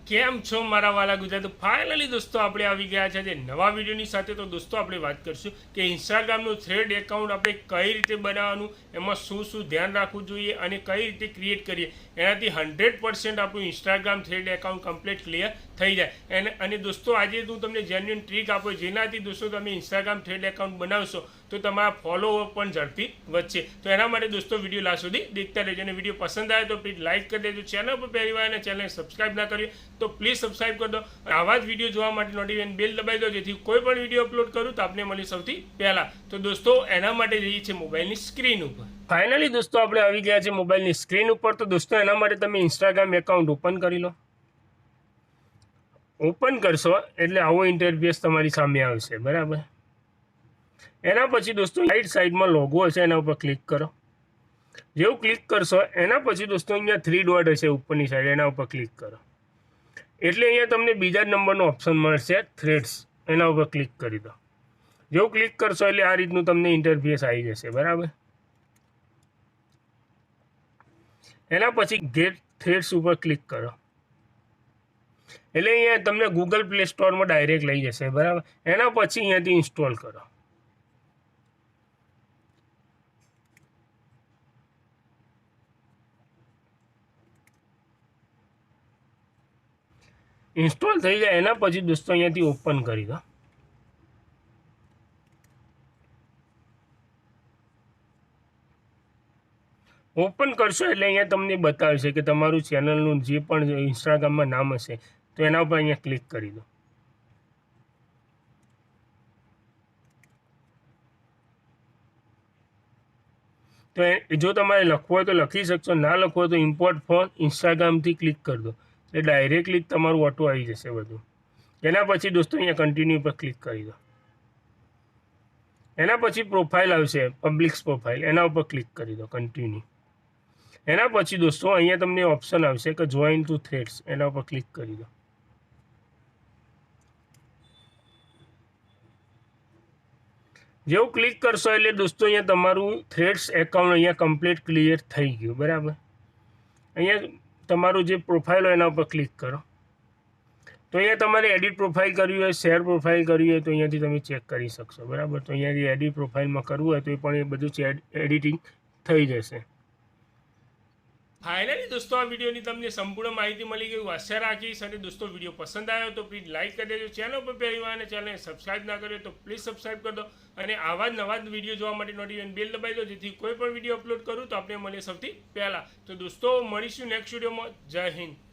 કેમ છો મારા વાલા ગુજરાત? ફાઇનલી દોસ્તો આપણે આવી ગયા છે જે નવા વિડીયોની સાથે. તો દોસ્તો આપણે વાત કરશું કે ઇન્સ્ટાગ્રામનું થ્રેડ એકાઉન્ટ આપણે કઈ રીતે બનાવવાનું, એમાં શું શું ધ્યાન રાખવું જોઈએ અને કઈ રીતે ક્રિએટ કરીએ એનાથી 100% આપણું Instagram thread account complete clear થઈ જાય. અને દોસ્તો આજે હું તમને જેન્યુઅન ટ્રીક આપું જેનાથી દોસ્તો તમે ઇન્સ્ટાગ્રામ થ્રેડ એકાઉન્ટ બનાવશો તો તમારા ફોલોવર પણ ઝડપી વધશે. તો એના માટે દોસ્તો વિડીયો લાસ્ટ સુધી દેખતા રહેજો. અને વિડીયો પસંદ આવે તો પ્લીઝ લાઇક કરી દેજો. ચેનલ પર પહેલી વાર અને ચેનલને સબસ્ક્રાઇબ ના કરીએ તો પ્લીઝ સબસ્ક્રાઇબ કરી દો. આવા જ વિડીયો જોવા માટે નોટિફિકેશન બેલ દબાવી દો જેથી કોઈ પણ વિડીયો અપલોડ કરું તો આપને મળી સૌથી પહેલાં. તો દોસ્તો એના માટે જઈએ છીએ મોબાઈલની સ્ક્રીન ઉપર. ફાઇનલી દોસ્તો આપણે આવી ગયા છે મોબાઈલની સ્ક્રીન ઉપર. તો દોસ્તો એના માટે તમે ઇન્સ્ટાગ્રામ એકાઉન્ટ ઓપન કરી લો. ઓપન કરશો એટલે આવો ઇન્ટરફેસ તમારી સામે આવશે, બરાબર. એના પછી દોસ્તો રાઈટ સાઈડમાં લોગો હશે એના ઉપર ક્લિક કરો. જેવું ક્લિક કરશો એના પછી દોસ્તો અહીંયા 3 ડોટ હશે ઉપરની સાઈડ, એના ઉપર ક્લિક કરો એટલે અહીંયા તમને બીજા નંબરનો ઓપ્શન મળશે થ્રેડ્સ, એના ઉપર ક્લિક કરી દો. જેવું ક્લિક કરશો એટલે આ રીતનું તમને ઇન્ટરફેસ આવી જશે, બરાબર. એના પછી ગેટ થ્રેડ્સ ઉપર ક્લિક કરો એટલે અહીંયા તમને ગૂગલ પ્લે સ્ટોરમાં ડાયરેક્ટ લઈ જશે, બરાબર. એના પછી અહીંયાથી ઇન્સ્ટોલ કરો. ઇન્સ્ટોલ થઈ જાય એના પછી દોસ્તો અહીંયાથી ઓપન કરી દો. ઓપન કરશો એટલે અહીંયા તમને બતાવશે કે તમારું ચેનલનું જે પણ ઇન્સ્ટાગ્રામમાં નામ હશે તો એના ઉપર અહીંયા ક્લિક કરી દો. તો જો તમારે લખવું હોય તો લખી શકશો, ના લખવું હોય તો ઇમ્પોર્ટ ફોન ઇન્સ્ટાગ્રામથી ક્લિક કરી દો એટલે ડાયરેક્ટલી તમારું ઓટો આવી જશે બધું. એના પછી દોસ્તો અહીંયા કન્ટિન્યુ પર ક્લિક કરી દો. એના પછી પ્રોફાઇલ આવશે, પબ્લિક પ્રોફાઇલ, એના ઉપર ક્લિક કરી દો, કન્ટિન્યુ. એના પછી દોસ્તો અહીંયા તમને ઓપ્શન આવશે કે જોઈન ટુ થ્રેડ્સ, એના ઉપર ક્લિક કરી દો. જેવું ક્લિક કરશો એટલે દોસ્તો અહીંયા તમારું થ્રેડ્સ એકાઉન્ટ અહીંયા કમ્પ્લીટ ક્લિયર થઈ ગયું, બરાબર. અહીંયા તમારું જે પ્રોફાઇલ હોય એના ઉપર ક્લિક કરો. તો અહીંયા તમારે એડિટ પ્રોફાઇલ કરવી હોય, શેર પ્રોફાઇલ કરવી હોય તો અહીંયાથી તમે ચેક કરી શકશો, બરાબર. તો અહીંયાથી એડિટ પ્રોફાઇલમાં કરવું હોય તો એ પણ એ બધું એડિટિંગ થઈ જશે. ફાઇનલી દોસ્તો આ વિડીયોની તમને સંપૂર્ણ માહિતી મળી ગઈ, આશા રાખીશ. અને દોસ્તો વિડીયો પસંદ આવ્યો તો પ્લીઝ લાઇક કરી દેજો. ચેનલ પર પહેલી વાર અને ચેનલને સબસ્ક્રાઇબ ના કર્યો તો પ્લીઝ સબસ્ક્રાઇબ કરી દો. અને આવા જ નવા વિડીયો જોવા માટે નોટિફિકેશન બેલ દબાવી દો જેથી કોઈ પણ વિડીયો અપલોડ કરું તો આપણે મળીએ સૌથી પહેલાં. તો દોસ્તો મળીશું નેક્સ્ટ વિડીયોમાં. જય હિન્દ.